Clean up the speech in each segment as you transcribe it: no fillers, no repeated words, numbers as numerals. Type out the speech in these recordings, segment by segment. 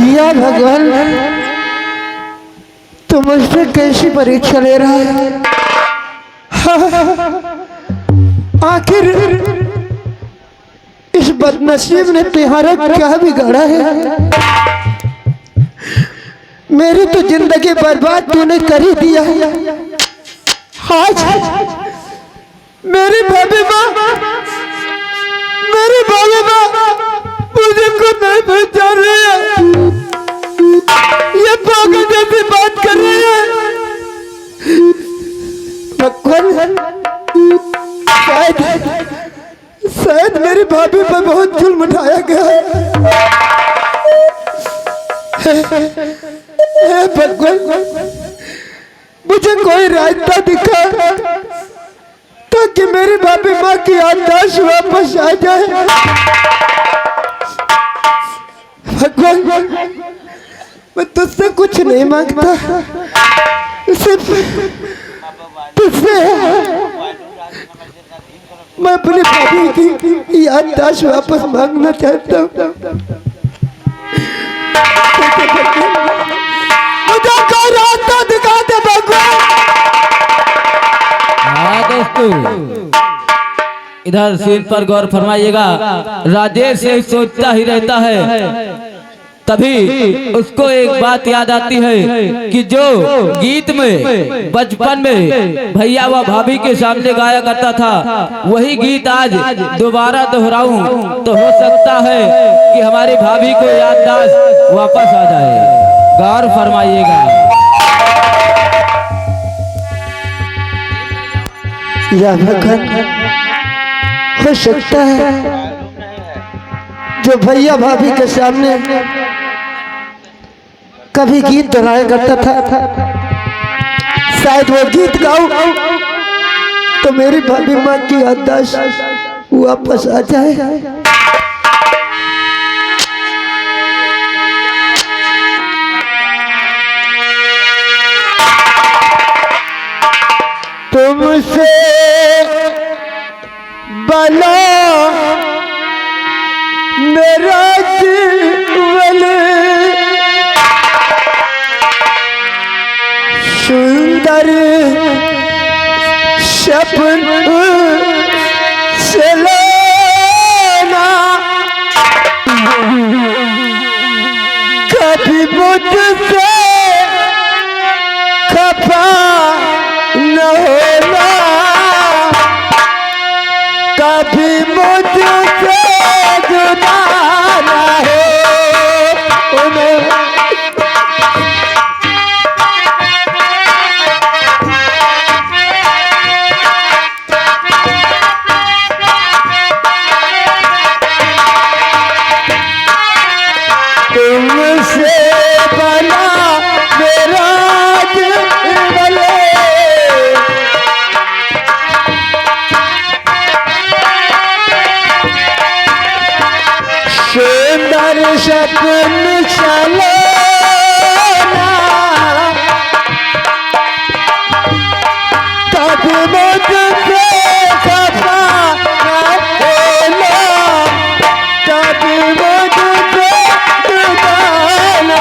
या भगवान तू मुझसे कैसी परीक्षा ले रहा है? आखिर इस बदनसीब ने तुम्हारा क्या बिगाड़ा है? मेरी तो जिंदगी बर्बाद तूने कर ही दिया। आज मेरी भाभी माँ मुझे खुद नहीं पहचान रही है। ये पागल जैसी बात कर रही है। भगवान शायद मेरी भाभी पर बहुत जुल्म उठाया गया है। भगवान मुझे कोई रास्ता दिखा ताकि मेरी भाभी माँ की याददाश्त वापस आ जाए। भगवान मैं तुझसे कुछ नहीं मांगता, सिर्फ तुझसे मैं अपनी भाभी की याददाश्त वापस मांगना चाहता हूँ। मुझे कोई रास्ता दिखा दे भगवान। हाँ दोस्तों, इधर सीन पर गौर फरमाइएगा। राजेश एक सोचता ही रहता है, तभी उसको एक बात याद आती है कि जो गीत में बचपन में भैया व भाभी के सामने गाया करता था, वही गीत आज दोबारा दोहराऊं तो हो सकता है कि हमारी भाभी को याददाश्त वापस आ जाए। गौर फरमाइएगा। या भगवान हो सकता है जो भैया भाभी के सामने कभी गीत दोहराया करता था, शायद वो गीत गाऊं तो मेरी भाभी माँ की याददाश्त वापस आ जाए। तुमसे बना मेरा जीवन सुंदर सपन से लेना, कभी मुझसे खफा न होना, कभी मुझसे जुदा न होना। तुमसे बना मेरा जीवन सुंदर सपन चलेना, कभी मुझसे खफा न होना, कभी मुझसे जुदा न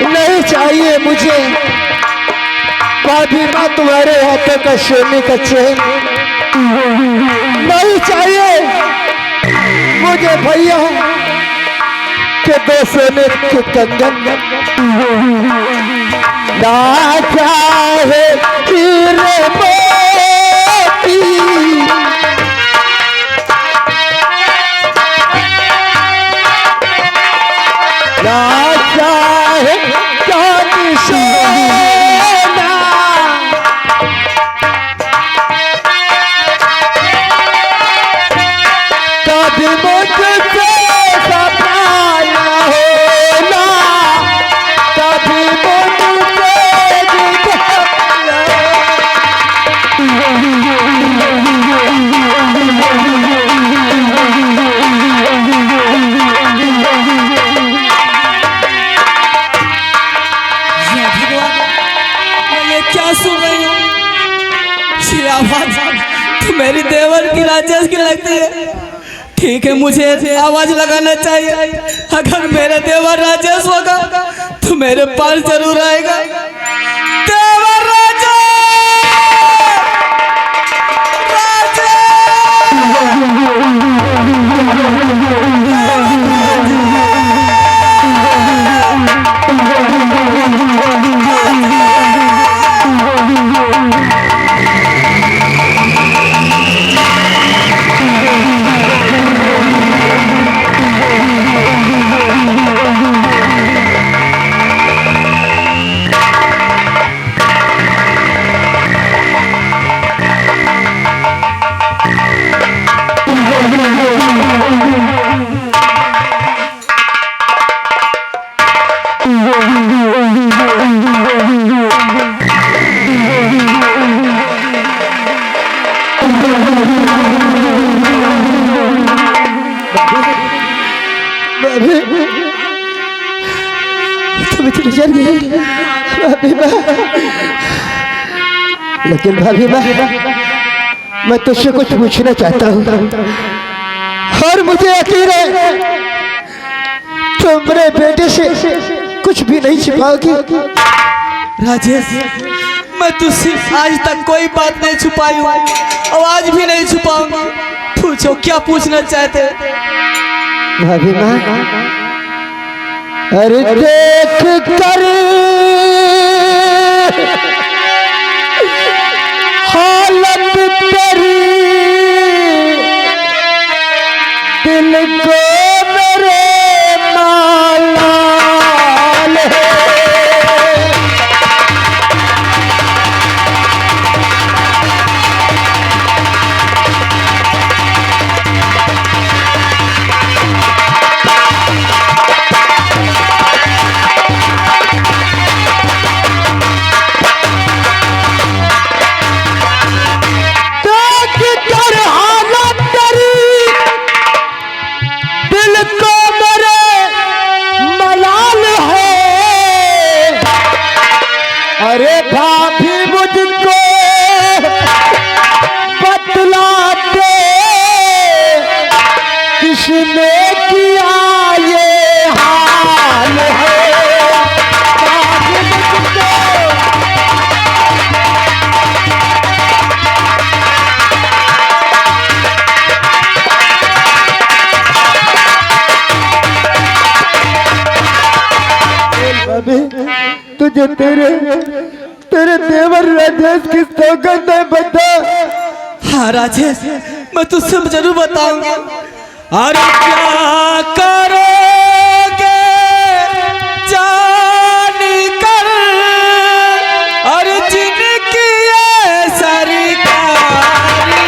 नहीं चाहिए मुझे भाभी माँ तुम्हारे हाथों का सोने का चैन, नहीं चाहिए मुझे भैया के दो सोने के कंगन, ना चाहे हीरे मोती, ना चाहे चांदी सोना, कभी मुझसे सपना न होना, कभी मुझसे जुदा ये क्या सुन रही हूँ? ये आवाज तो मेरी देवर की राजेश की लगती है। ठीक है, मुझे आवाज लगाना चाहिए। अगर मेरा देवर राजेश होगा तो मेरे पास जरूर आएगा। देवर लेकिन भाभी मैं तुझसे कुछ पूछना चाहता हूँ और मुझे यकीन है तुम मेरे बेटे से कुछ भी नहीं छिपाओगी। राजेश, मैं तुझसे आज तक कोई बात नहीं छुपाई हूँ और आज भी नहीं छुपाऊंगी। पूछो, क्या पूछना चाहते? भाभी माँ, अरे देख कर हालत तेरी दिल को मेरे मालाल है। अरे भाभी मुझको बतला दे किसने किया ये हाल है। भाभी मुझको भाभी तुझे तेरे देवर राजेश की सौगंध है, बता। हाँ राजेश, मैं तुझसे जरूर बताऊंगा। अरे क्या करोगे जान कर, अरे जिनकी ये सरकार है।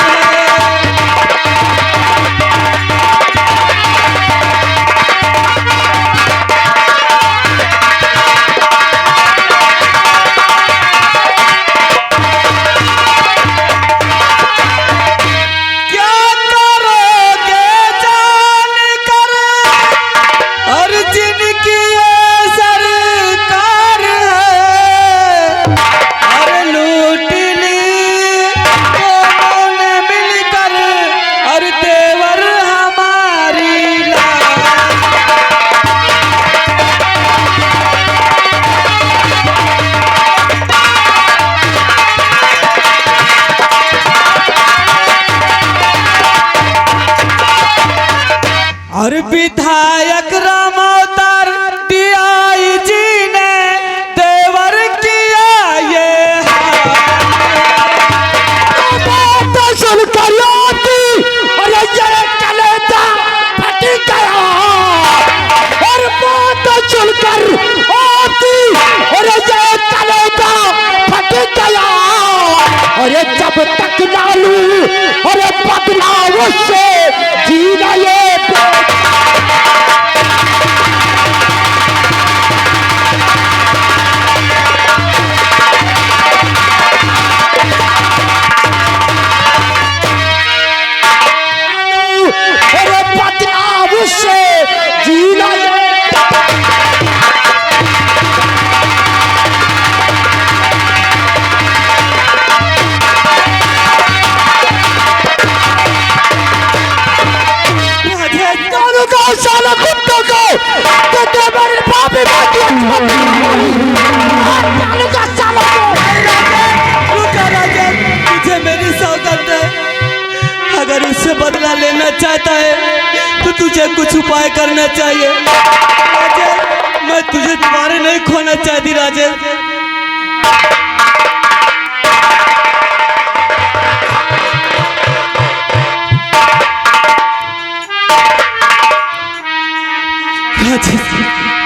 और विधायक रामोतर टीआई जी ने देवर किया ये तो सुन कर और ये कलेजा फट गया और बात सुनकर आती और ये कलेजा फट गया। और जब तक लालू और बदलाव से जीना ये चाहता है तो तुझे कुछ उपाय करना चाहिए राजेश। मैं तुझे दोबारा नहीं खोना चाहती राजेश।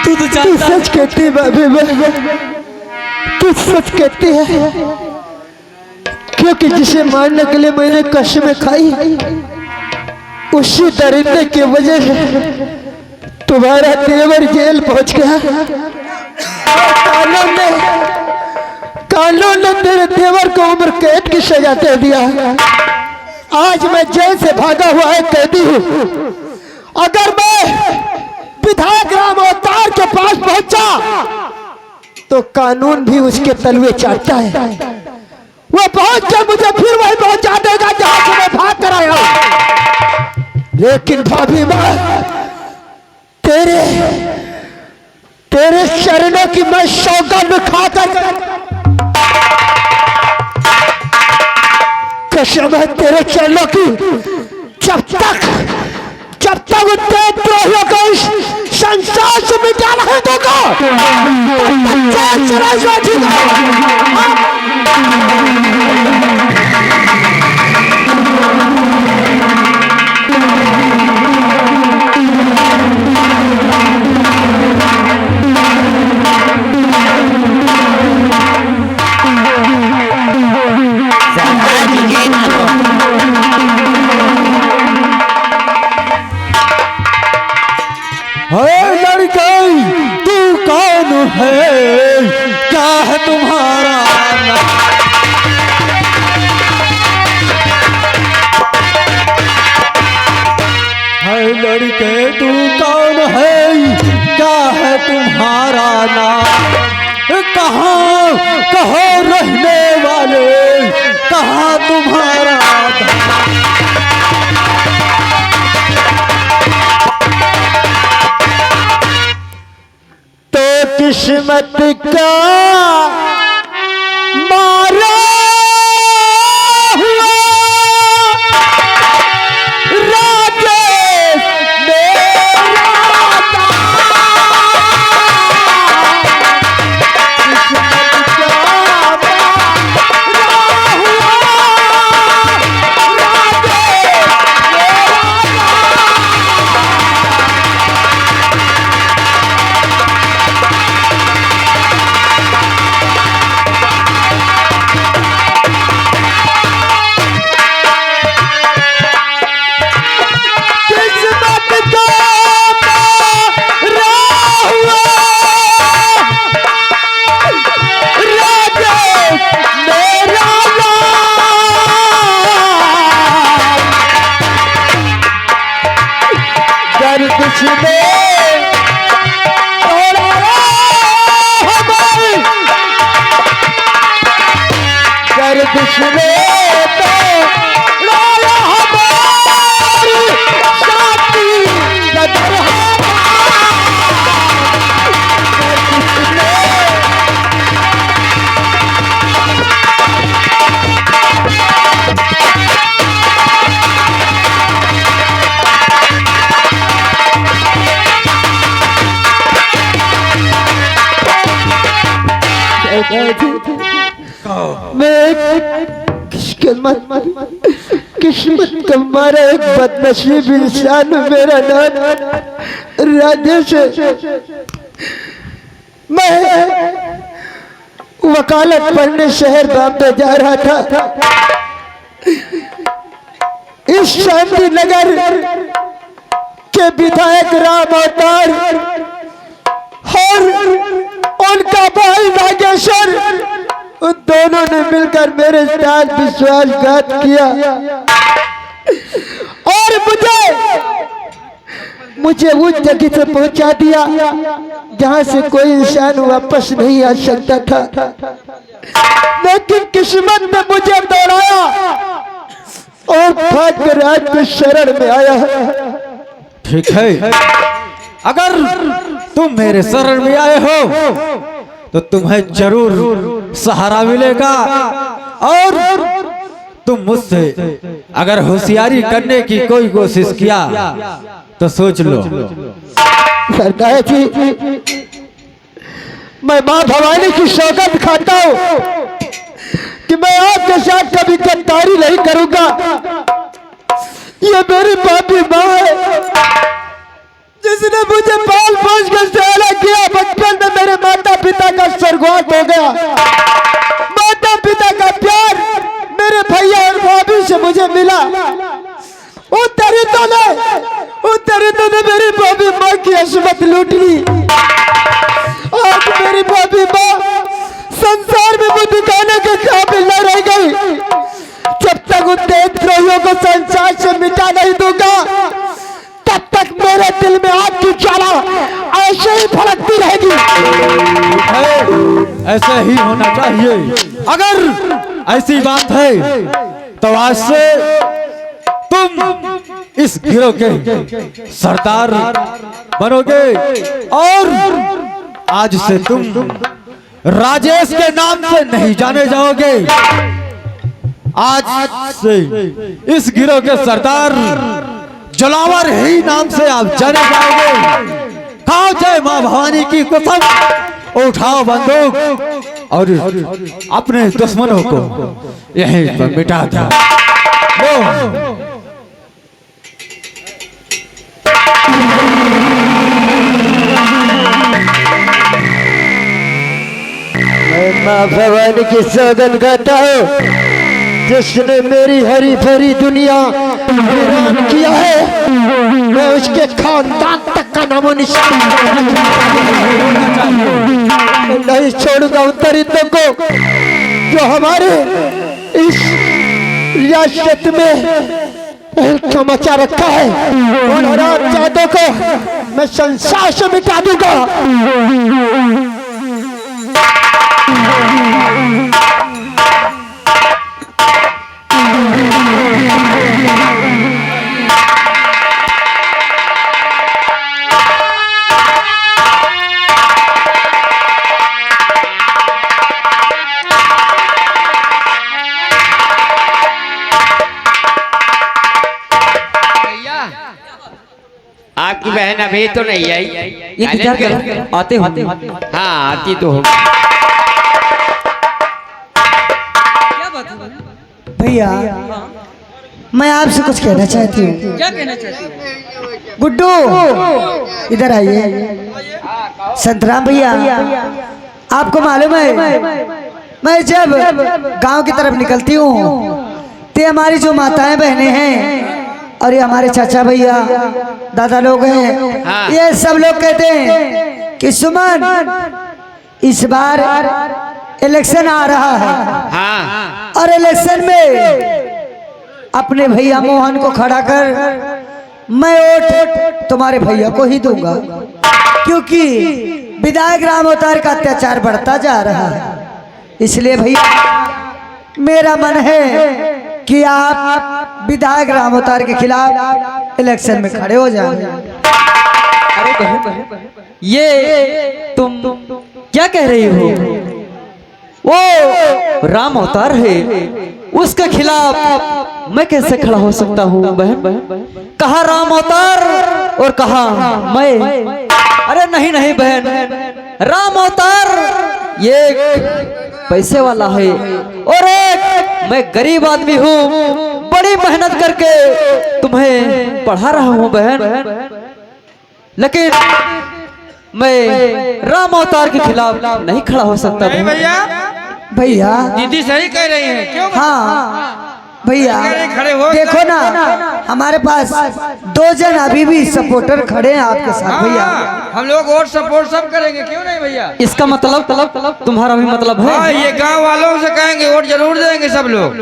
तू तो तू जानता है सच कहती है भाभी, तू सच कहती है, क्योंकि जिसे मारने के लिए मैंने कसमें खाई उसी दरिंदे की वजह से तुम्हारा देवर जेल पहुंच गया। कानून ने तेरे देवर को उम्र कैद की सजा दे दिया। आज मैं जेल से भागा हुआ है कैदी हूँ। अगर मैं विधायक राम अवतार के पास पहुंचा तो कानून भी उसके तलवे चाटता है। वो पहुंच के मुझे फिर वहीं पहुंचा देगा जहां से मैं भाग कर आया हूं। लेकिन भाभी मां, तेरे चरणों की मैं सौगंध खाकर कसम है तेरे चरणों की, जब तक द्रोहियों को इस संसार से मिटा नहीं दूंगा लड़की तू कौन है, क्या है तुम्हारा नाम? लड़के तू कौन है, क्या है तुम्हारा नाम? कहाँ रहने वाले, कहाँ तुम्हारा धाम? किस्मत का मारा हुआ राजेश मेरा किस्मत का मारा हुआ किस्मत का मारा एक बदनसीब इंसान मेरा नाम राजेश। मैं वकालत पढ़ने शहर बॉम्बे जा रहा था। इस शांति नगर के विधायक राम अवतार और उनका भाई नागेश्वर, उन दोनों ने मिलकर मेरे साथ विश्वासघात किया और मुझे उस जगह से पहुंचा दिया जहां से कोई इंसान वापस नहीं आ सकता था। लेकिन किस्मत ने मुझे दौड़ाया और भाग्यराज के शरण में आया। ठीक है, अगर तुम मेरे शरण में आए हो तो तुम्हें जरूर सहारा मिलेगा और तुम मुझसे अगर होशियारी करने की कोई कोशिश किया तो सोच लो। सरदार जी, मैं माँ भवानी की सौगंध खाता हूँ कि मैं आपके साथ कभी गद्दारी नहीं करूंगा। ये मेरी पापी माँ है जिसने मुझे पाल पोस कर सयाना किया। बचपन में मेरे माता पिता का स्वर्गवास हो गया। माता पिता का प्यार मेरे भैया और भाभी से मुझे मिला। उन दरिद्रों ने मेरी भाभी माँ की असमत लूट ली। आज मेरी भाभी माँ संसार में मुझे दिखाने के काबिल न रह गई। जब तक उन देशद्रोहियों को संसार से मिटा नहीं दूंगा तब तक मेरे दिल में आग की ज्वाला ऐसे ही भड़कती रहेगी। ऐसे ही होना चाहिए। अगर ऐसी बात है तो आज से तुम इस गिरोह के सरदार बनोगे और आज से तुम राजेश के नाम से नहीं जाने जाओगे। आज से इस गिरोह के सरदार जलावर ही नाम से आप जाने जाओगे। खाओ जय माँ भवानी की कसम, उठाओ बंदूक और अपने दुश्मनों को यहीं पर मिटा दो। मैं माँ भवानी की सौगंध करता हूँ जिसने मेरी हरी भरी दुनिया वीरान किया है। मैं उसके खानदान तक का नामो निशान नहीं छोड़ूंगा। उन दरिद्रों को जो हमारे इस रियासत में मचा रखा है, उन हरामजादों को मैं संसार से मिटा दूंगा। आपकी बहन अभी तो नहीं आई। ये क्या कर आते होते। हाँ आती तो हो। भैया मैं आपसे कुछ कहना चाहती हूँ। क्या कहना चाहती हो? गुड्डू इधर आइए। संतराम भैया, आपको मालूम है मैं जब गांव की तरफ निकलती हूँ तो हमारी जो माताएं बहनें हैं और ये हमारे चाचा भैया दादा लोग हैं, हाँ। ये सब लोग कहते हैं कि सुमन इस बार इलेक्शन आ रहा है। हाँ और इलेक्शन में अपने भैया मोहन को खड़ा कर मैं वोट तुम्हारे भैया को ही दूंगा, क्योंकि विधायक राम अवतार का अत्याचार बढ़ता जा रहा है। इसलिए भैया मेरा मन है कि आप विधायक राम अवतार के खिलाफ इलेक्शन में खड़े हो जाएं। अरे बहन, ये तुम क्या कह रही हो? वो राम अवतार है, उसके खिलाफ मैं कैसे खड़ा हो सकता हूँ बहन? कहा राम अवतार और कहा मैं। अरे नहीं नहीं बहन, राम अवतार ये पैसे वाला है और एक मैं गरीब आदमी हूँ, बड़ी मेहनत करके तुम्हें पढ़ा रहा हूँ बहन। लेकिन मैं राम अवतार के खिलाफ नहीं खड़ा हो सकता भैया दीदी सही कह रही है। क्यों? हाँ भैया खड़े हो देखो ना, हमारे पास 2 जन अभी भी सपोर्टर खड़े हैं आपके साथ भैया। हम लोग वोट सपोर्ट सब करेंगे, क्यों नहीं भैया? इसका मतलब तुम्हारा भी मतलब है? हाँ, ये गांव वालों से कहेंगे वोट जरूर देंगे सब लोग।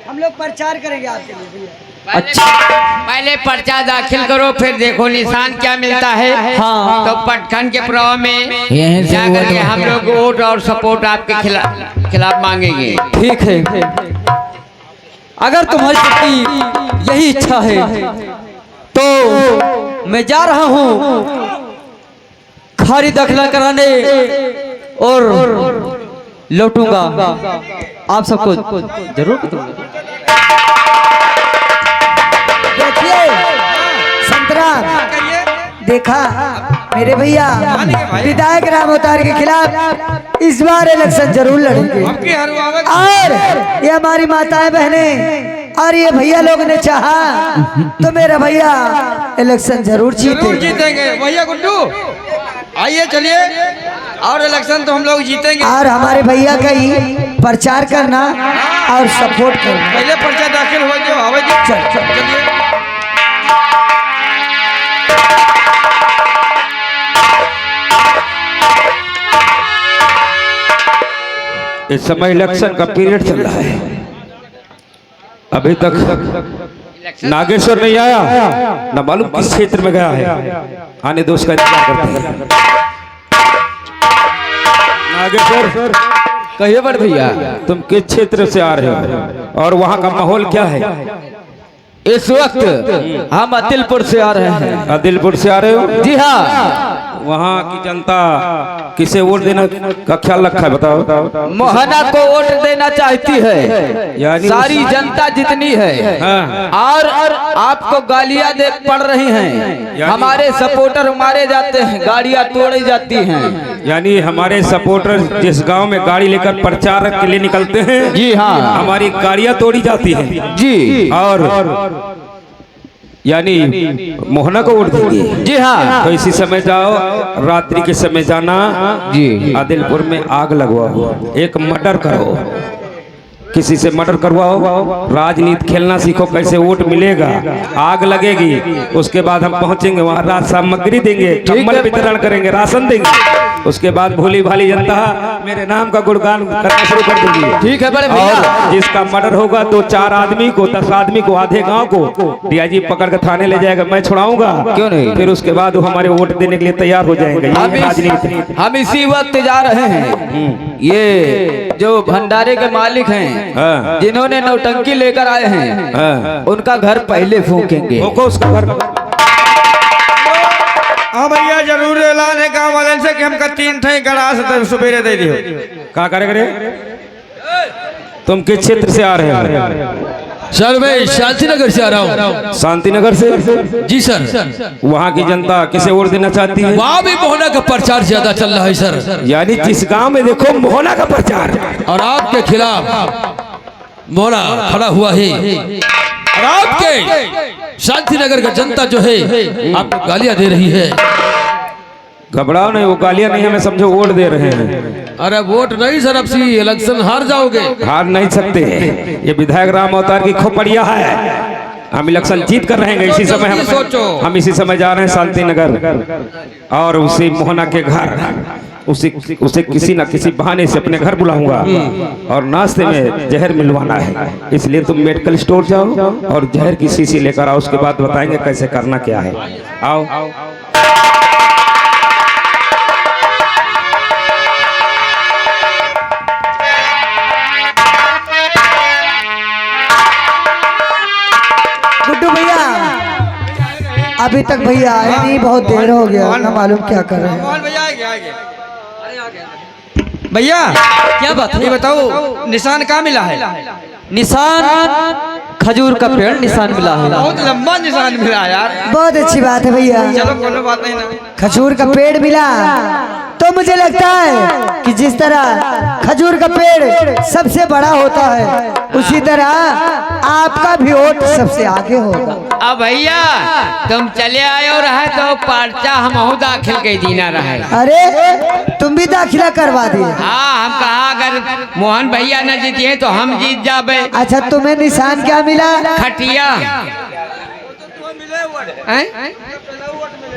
हम लोग प्रचार करेंगे आपके लिए भैया। अच्छा, पहले पर्चा दाखिल करो, फिर देखो निशान क्या मिलता है। हाँ। तो पटखन के प्रभाव में यहीं से जाकर के वोट- हम लोग वोट और सपोर्ट आपके खिलाफ मांगेंगे। ठीक है, अगर तुम्हारी सच्ची यही इच्छा है तो मैं जा रहा हूँ खारी दाखिला कराने और लौटूंगा। आप सबको जरूर दूंगा। देखिए संतरा, देखा मेरे भैया विधायक राम अवतार के खिलाफ इस बार इलेक्शन जरूर लड़ेंगे। और ये हमारी माताएं बहनें और ये भैया लोग ने चाहा तो मेरा भैया इलेक्शन जरूर जीतेंगे भैया गुड्डू। आइए चलिए, और इलेक्शन तो हम लोग जीतेंगे। और हमारे भैया का ही प्रचार करना और सपोर्ट करना। पहले पर्चा दाखिल हो गया। चलिए इस समय इलेक्शन का पीरियड चल रहा है। अभी तक नागेश्वर नहीं आया, न मालूम किस क्षेत्र में गया है। आने दो, उसका इंतजार करते हैं। नागेश्वर, कहिए बड़ भैया, तुम किस क्षेत्र से आ रहे हो और वहाँ का माहौल क्या है? इस वक्त हम अदिलपुर से आ रहे हैं। अदिलपुर से आ रहे हो? जी हाँ। वहाँ की जनता किसे वोट देने का ख्याल रखा है, बताओ? मोहना को वोट देना चाहती है, यानी सारी जनता जितनी है। हाँ। और आपको गालियां दे पड़ रही हैं। हमारे सपोर्टर मारे जाते हैं, गाड़ियां तोड़ी जाती हैं। यानी हमारे सपोर्टर जिस गांव में गाड़ी लेकर प्रचार के लिए निकलते हैं, जी हाँ, हमारी गाड़ियां तोड़ी जाती हैं। जी। और यानी मोहना को वोट देंगे? जी हाँ। तो इसी समय जाओ, रात्रि के समय जाना जी। आदिलपुर में आग लगवाओ, एक मर्डर करो, किसी से मर्डर करवाओ, राजनीति खेलना सीखो, कैसे वोट मिलेगा। आग लगेगी, उसके बाद हम पहुंचेंगे वहाँ, राज सामग्री देंगे, कंबल वितरण करेंगे, राशन देंगे। उसके बाद भोली भाली जनता मेरे नाम का गुणगान करना शुरू कर देगी। ठीक है बड़े भैया। और जिसका मर्डर होगा तो 4 आदमी को, 10 आदमी को, आधे गांव को डीआईजी पकड़ कर थाने ले जाएगा, मैं छुड़ाऊंगा। क्यों नहीं? फिर उसके बाद वो हमारे वोट देने के लिए तैयार हो जाएंगे। राजनीति हम इसी वक्त जा रहे हैं। ये जो भंडारे के मालिक हैं, हाँ। जिन्होंने नौटंकी लेकर आए हैं, हाँ। उनका घर पहले फूकेंगे। उसका घर। हाँ भैया, जरूर ऐलान है गाँव वाले से कि हमका 3 थे गड़ास सुबेरे दे दियो। क्या करे? तुम किस क्षेत्र से आ रहे हो? सर मैं शांति नगर से आ रहा हूँ। शांति नगर से? जी सर। वहाँ की जनता किसे वोट देना चाहती है? वहाँ भी मोहना का प्रचार ज्यादा चल रहा है सर। यानी जिस गांव में देखो मोहना का प्रचार, और आपके खिलाफ मोहना खड़ा हुआ है। और आपके शांति नगर का जनता जो है आपको गालियां दे रही है। घबराओ नहीं, वो गालियां नहीं, हमें समझो वोट दे रहे हैं। अरे वोट नहीं सर, अब सी इलेक्शन हार जाओगे। हार नहीं सकते, ये विधायक राम अवतार की खोपड़िया है। हम इलेक्शन जीत कर रहेंगे। इसी समय हम इसी समय जा रहे हैं शांति नगर, और उसी मोहना के घर उसे किसी न किसी बहाने से अपने घर बुलाऊंगा, और नाश्ते में जहर मिलवाना है। इसलिए तुम मेडिकल स्टोर जाओ और जहर की शीशी लेकर आओ, उसके बाद बताएंगे कैसे करना क्या है। आओ। गुड्डू भैया अभी तक भैया आए नहीं, बहुत देर हो गया, ना मालूम क्या कर रहे हैं। भैया क्या बात है, ये बताओ निशान कहाँ मिला है? निशान खजूर का पेड़ निशान मिला है। बहुत लंबा निशान मिला यार। बहुत अच्छी बात है भैया। चलो कोई बात नहीं ना। खजूर का पेड़ मिला तो मुझे लगता है कि जिस तरह खजूर का पेड़ सबसे बड़ा होता है, उसी तरह आपका भी वोट सबसे आगे होगा। अब भैया तुम चले आए और रहे तो पर्चा हम दाखिल कर दीना रहे। अरे तुम भी दाखिला करवा दिए? हाँ, हम कहा अगर मोहन भैया न जीतिए तो हम जीत जाबे। अच्छा, तुम्हें निशान क्या मिला? खटिया।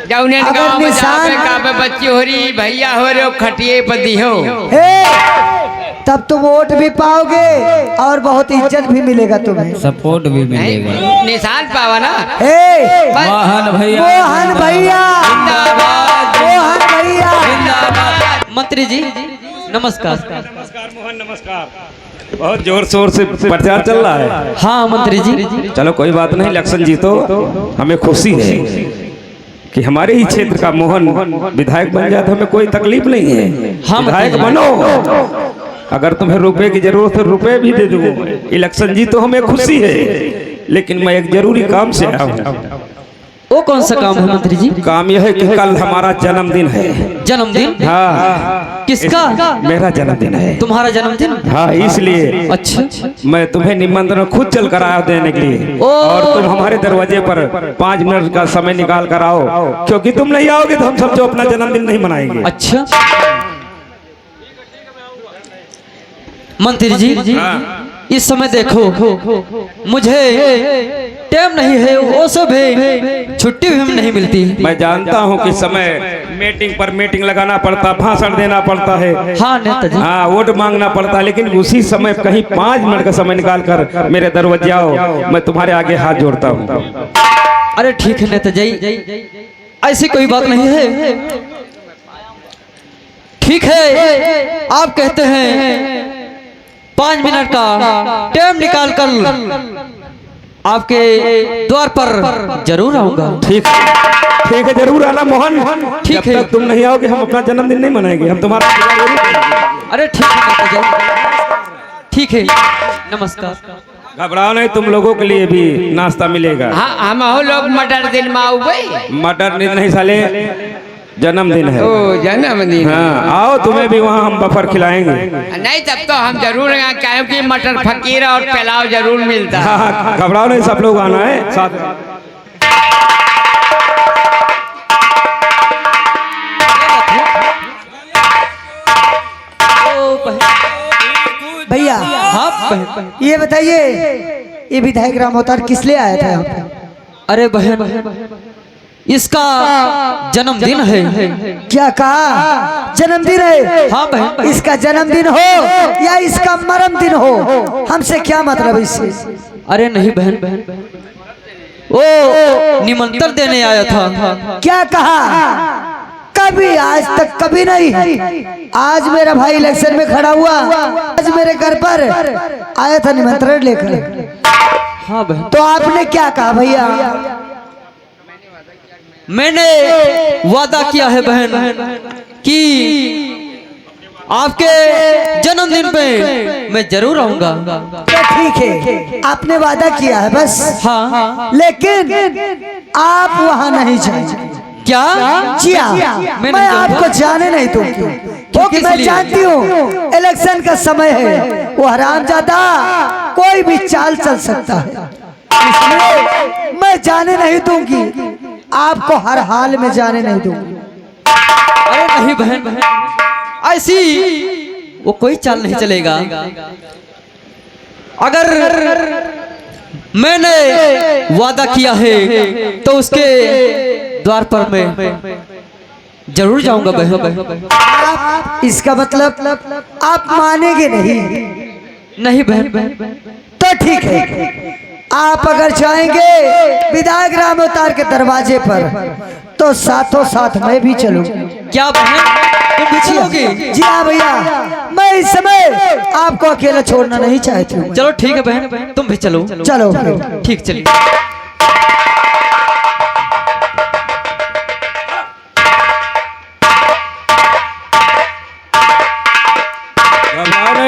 जौने गाँव में जाबे काबे बच्ची हो रही, भैया हो रहे हो, खटिए पर दियो। तब तुम वोट भी पाओगे और बहुत इज्जत भी मिलेगा तुम्हें, सपोर्ट भी मिलेगा। निशान पावा ना। मोहन भैया, मोहन भैया, मोहन भैया। मंत्री जी नमस्कार। नमस्कार मोहन, नमस्कार। बहुत जोर शोर से प्रचार चल रहा है। हाँ मंत्री जी। चलो कोई बात नहीं, इलेक्शन जीतो, हमें खुशी है कि हमारे ही क्षेत्र का मोहन विधायक बन जाए तो हमें कोई तकलीफ नहीं है। हाँ, विधायक बनो अगर तुम्हें रुपए की जरूरत है रुपए भी दे दूंगा। इलेक्शन जीत तो हमें खुशी है, लेकिन मैं एक जरूरी काम से आया हूँ। वो कौन सा काम है मंत्री जी? काम यह है कि कल हमारा जन्मदिन है। जन्मदिन? हाँ। किसका? मेरा जन्मदिन है। तुम्हारा जन्मदिन? हाँ, इसलिए अच्छा मैं तुम्हें निमंत्रण खुद चल कर आया देने के लिए, और तुम हमारे दरवाजे पर 5 मिनट का समय निकाल कर आओ, क्योंकि तुम नहीं आओगे तो हम सब जो अपना जन्मदिन नहीं मनाएंगे। अच्छा मंत्री जी, इस समय देखो मुझे टाइम नहीं है, वो सब है, छुट्टी भी हमें नहीं मिलती। मैं जानता हूँ कि समय मीटिंग पर मीटिंग लगाना पड़ता, भाषण देना पड़ता है, हाँ नेताजी, हाँ वोट मांगना पड़ता है, लेकिन उसी समय कहीं 5 मिनट का समय निकाल कर मेरे दरवाजे आओ, मैं तुम्हारे आगे हाथ जोड़ता हूँ। अरे ठीक है नेताजी, ऐसी कोई बात नहीं है। ठीक है, आप कहते हैं 5 मिनट का टाइम निकाल कर आपके द्वार पर जरूर आऊंगा। ठीक है, जरूर आना मोहन। ठीक है, तुम नहीं आओगे हम अपना जन्मदिन नहीं मनाएंगे, हम तुम्हारा। अरे ठीक है, ठीक है, नमस्कार। घबराओ नहीं, तुम लोगों के लिए भी नाश्ता मिलेगा। हाँ, हम लोग मटर दिन में आओ भाई। मटर नहीं साले, जन्मदिन है। ओ जन्मदिन। हाँ आओ, तुम्हें भी वहाँ हम बफर खिलाएंगे। नहीं तब तो हम जरूर यहाँ, क्योंकि मटर फकीर और पुलाव जरूर मिलता है। हाँ, घबराओ नहीं, सब लोग आना है साथ। भैया हाँ ये बताइए, ये विधायक राम अवतार किस लिए आया था यहाँ पे? अरे बहन, इसका जन्मदिन है। क्या कहा? जन्मदिन है? हाँ बहन। इसका जन्मदिन हो या इसका मरम दिन हो, हमसे क्या मतलब इससे? अरे नहीं बहन, वो निमंत्रण देने आया था। क्या कहा? कभी आज तक कभी नहीं। आज मेरा भाई इलेक्शन में खड़ा हुआ, आज मेरे घर पर आया था निमंत्रण लेकर। हाँ बहन। तो आपने क्या कहा भैया? मैंने वादा किया है बहन कि आपके जन्मदिन पे मैं जरूर आऊंगा। तो ठीक है, आपने वादा किया है बस। हाँ, लेकिन आप वहाँ नहीं जाएंगे। क्या? जी हाँ, मैं आपको जाने नहीं दूंगी, क्योंकि मैं जानती हूँ इलेक्शन का समय है, वो हरामजादा कोई भी चाल चल सकता है, इसलिए मैं जाने नहीं दूंगी, आपको हर हाल में जाने नहीं दूंगी। अरे नहीं बहन, ऐसी वो कोई चाल नहीं चलेगा। अगर मैंने वादा किया है तो उसके द्वार पर मैं जरूर जाऊंगा बहन। इसका मतलब आप मानेंगे नहीं? नहीं बहन। तो ठीक है, आप अगर जाएंगे विधायक राम अवतार के दरवाजे पर, तो साथों साथ मैं भी चलूंगा। क्या बहन, तुम भी चलोगी? जी हाँ भैया, मैं इस समय आपको अकेला छोड़ना नहीं चाहती हूँ। चलो ठीक है बहन, तुम भी चलो। चलो ठीक, चलिए।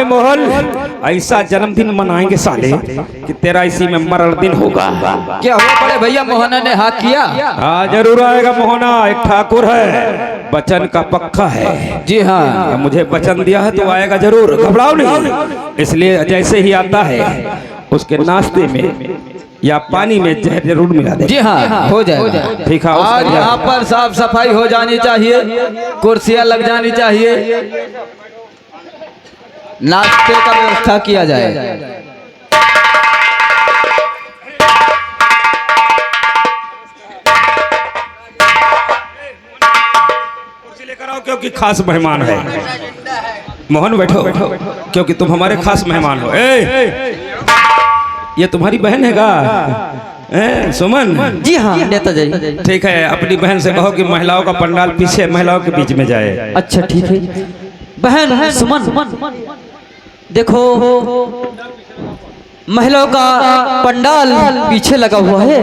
मोहन, ऐसा जन्मदिन मनाएंगे साले कि तेरा इसी में मरण दिन होगा। क्या हुआ बड़े भैया, मोहना ने हाथ किया? हाँ जरूर आएगा मोहना, एक ठाकुर है, वचन का पक्का है। जी हाँ, मुझे वचन दिया है तो आएगा जरूर, घबराओ नहीं। इसलिए जैसे ही आता है उसके नाश्ते में या पानी में जहर जरूर मिला दे। जी हाँ, हो जाएगा। ठीक है, आज यहाँ पर साफ सफाई हो जानी चाहिए, कुर्सियाँ लग जानी चाहिए, नाश्ते का व्यवस्था किया जाए। क्योंकि खास मेहमान है। मोहन बैठो, क्योंकि तुम हमारे खास मेहमान हो। ये तुम्हारी बहन है का? सुमन? जी हाँ नेताजी। ठीक है, अपनी बहन से कहो कि महिलाओं का पंडाल पीछे महिलाओं के बीच में जाए। अच्छा ठीक है। बहन सुमन, देखो महिलाओं का पंडाल पीछे लगा हुआ है,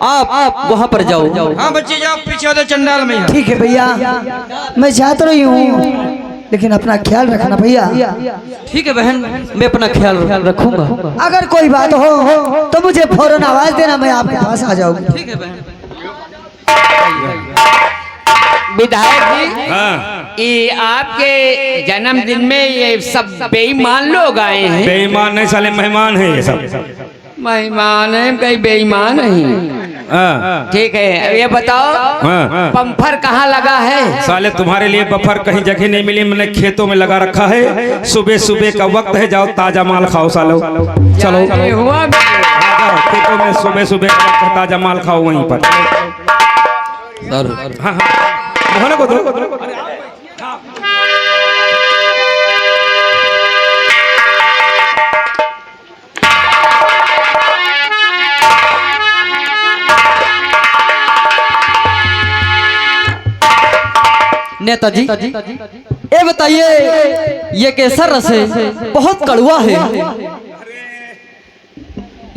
आप वहां पर जाओ। हाँ बच्चे जाओ, पीछे वाले चंडाल में। ठीक है भैया, मैं जात रही हूँ, लेकिन अपना ख्याल रखना भैया। ठीक है बहन, मैं अपना ख्याल रखूंगा। अगर कोई बात हो तो मुझे फौरन आवाज देना, मैं आपके पास आ जाऊंगा। ठीक है बहन। विधायक जी, ये आपके जन्मदिन में ये सब बेईमान लोग आए हैं। बेईमान नहीं साले, मेहमान है ये सब। मेहमान है, कई बेईमान नहीं। ठीक है, ये बताओ बम्फर कहाँ लगा है? साले तुम्हारे लिए बफर कहीं जगह नहीं मिली, मैंने खेतों में लगा रखा है। सुबह सुबह का वक्त है, जाओ ताजा माल खाओ सालो। चलो हुआ जाओ खेतों में, सुबह सुबह का वक्त है, ताजा माल खाओ वहीं पर। सर हाँ मोहन को दो। नेताजी, ये बताइए ये कैसा रस है? बहुत कड़वा है।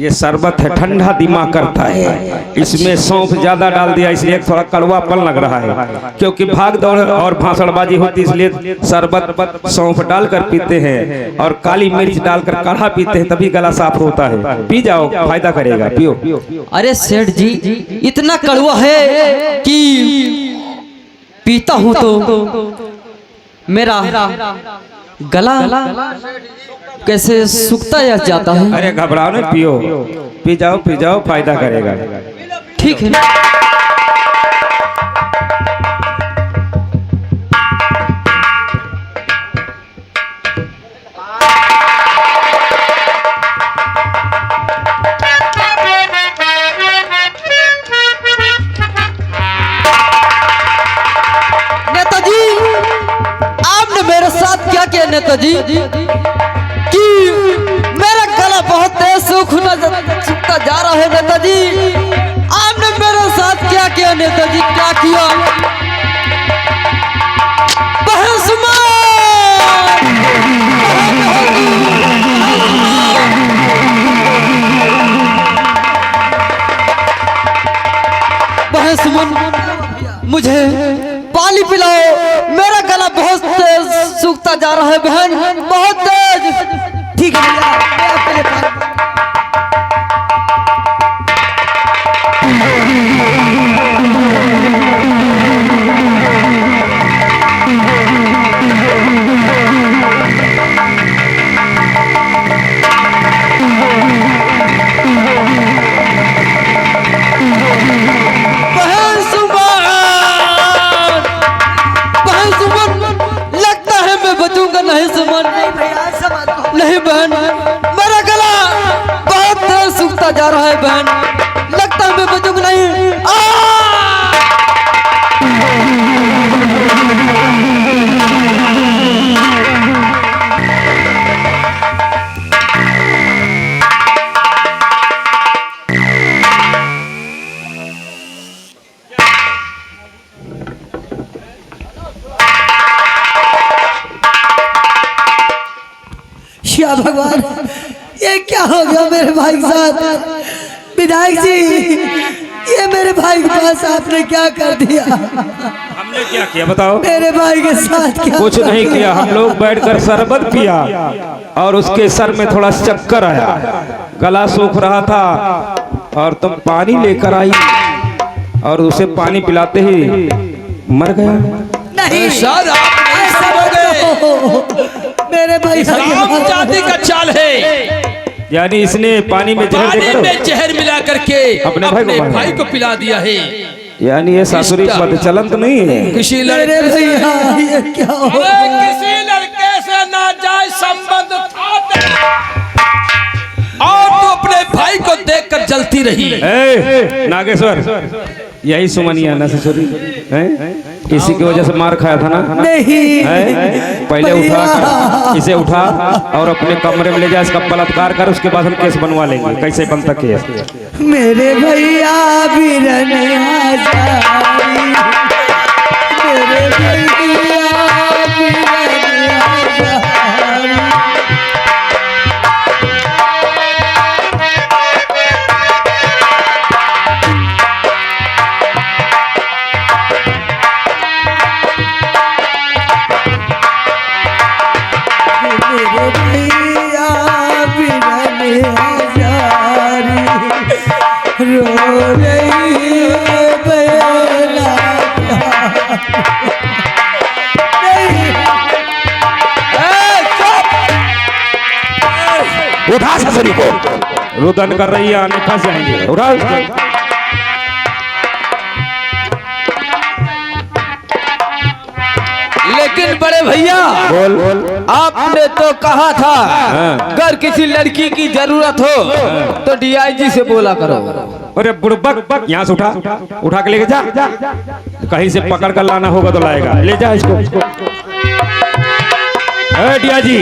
ये शरबत है, ठंडा दिमाग करता है। इसमें सौंफ ज्यादा डाल दिया इसलिए थोड़ा कड़वापन लग रहा है, क्योंकि भाग दौड़ और भाषणबाजी होती इसलिए शरबत सौंफ डालकर पीते हैं और काली मिर्च डालकर काढ़ा पीते हैं, तभी गला साफ होता है। पी जाओ, फायदा करेगा, पियो। अरे सेठ जी, इतना कड़वा है कि पीता हूँ तो मेरा गला कैसे सूखता जाता है। अरे घबराओ नहीं, पियो, पी जाओ, फायदा करेगा। ठीक है। नेताजी, आपने मेरे साथ क्या किया नेताजी कि मेरा गला बहुत तेज सूखता जा रहा है? नेताजी, आपने मेरे साथ क्या किया? नेताजी क्या किया? बहन सुमन, बहन सुमन, मुझे पानी पिलाओ, मेरा गला बहुत तेज सूखता जा रहा है बहन, बहुत तेज। ठीक है भैया, मैं आपके लिए पानी- लगता है मैं बचूंगा नहीं सुमन। नहीं बहन, मेरा गला बहुत तेज सूखता जा रहा है बहन, लगता है मैं बचूंगा नहीं। या भगवान, ये क्या हो गया मेरे भाई के साथ? विधायक जी, ये मेरे भाई के पास आपने क्या कर दिया? हमने क्या किया बताओ? मेरे भाई के साथ क्या? कुछ नहीं किया, हम लोग बैठकर शरबत पिया और उसके सर में थोड़ा चक्कर आया, गला सूख रहा था और तुम पानी लेकर आई और उसे पानी पिलाते ही मर गया। नहीं सर, आप ऐसा मत कहो। मेरे भाई राम जाति का चाल है, यानी इसने पानी में जहर पानी देकर में जहर मिला करके अपने भाई को पिला दिया है। यानी ये सासुरी पद चलन तो नहीं है। किसी मेरे लड़के से भैया, ये क्या हो? किसी लड़के से ना जाए संबंध था और तू अपने भाई को देखकर जलती रही। नागेश्वर, यही सुमनिया ना ससुरी इसी की वजह से मार खाया था ना? नहीं पहले उठा, इसे उठा और अपने कमरे में ले जा, इसका बलात्कार कर, उसके बाद हम केस बनवा लेंगे। कैसे बनता केस? मेरे भैया भी रहने आ जाई, मेरे भैया भी रहने आ जाई। बांसुरी को। रुदन कर रही है, आने फंस जाएंगे। उठा उसको। लेकिन बड़े भैया बोल। आपने तो कहा था हाँ। अगर किसी लड़की की जरूरत हो तो डीआईजी से बोला करो। अरे बुड़बक, यहाँ से उठा के लेके जा। कहीं से पकड़ कर लाना होगा तो लाएगा। ले जा इसको। डीआईजी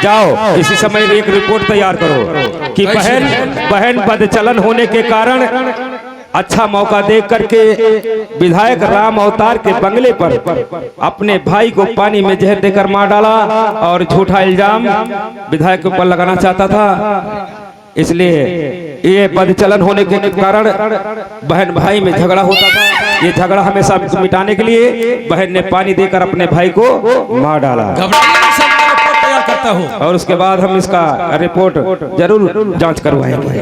जाओ, इसी समय एक रिपोर्ट तैयार करो कि बहन बदचलन होने के कारण अच्छा मौका देख करके विधायक राम अवतार के बंगले पर अपने भाई को पानी में जहर देकर मार डाला और झूठा इल्जाम विधायक के ऊपर लगाना चाहता था। इसलिए ये बदचलन होने के कारण बहन भाई में झगड़ा होता था। ये झगड़ा हमेशा मिटाने के लिए बहन ने पानी देकर अपने भाई को मार डाला। करता हूँ और उसके बाद हम इसका रिपोर्ट जरूर जांच करवाएंगे।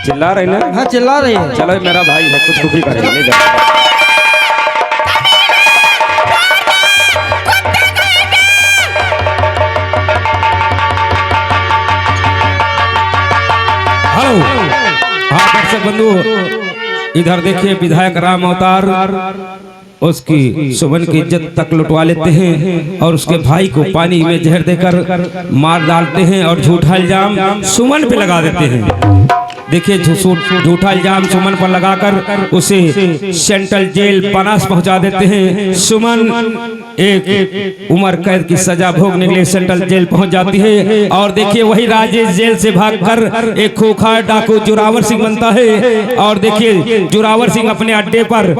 चिल्ला रही ना? हाँ चिल्ला रही है। चलो मेरा भाई है, कुछ दुखी करेगा। ले जा। हेलो, हाँ दर्शक बंधु, इधर देखिए विधायक राम अवतार उसकी सुमन की इज्जत तक लुटवा लेते हैं और उसके भाई को पानी में जहर देकर मार डालते हैं और झूठा इल्जाम सुमन पे लगा देते हैं। देखिए झूठा इल्जाम सुमन पर लगाकर उसे सेंट्रल जेल पनास पहुंचा देते हैं। सुमन एक उम्र कैद की सजा भोगने के लिए सेंट्रल जेल पहुंच जाती है। और देखिए वही राजेश जेल से भागकर एक खोखा डाकू जोरावर सिंह बनता है। और देखिए जोरावर सिंह अपने अड्डे पर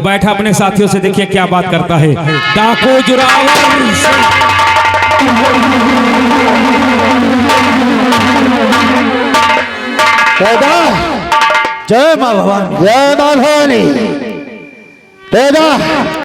बैठा अपने साथियों से देखिए क्या बात करता है। डाकू जोरावर सिंह। जय मां भवानी, जय मां भवानी।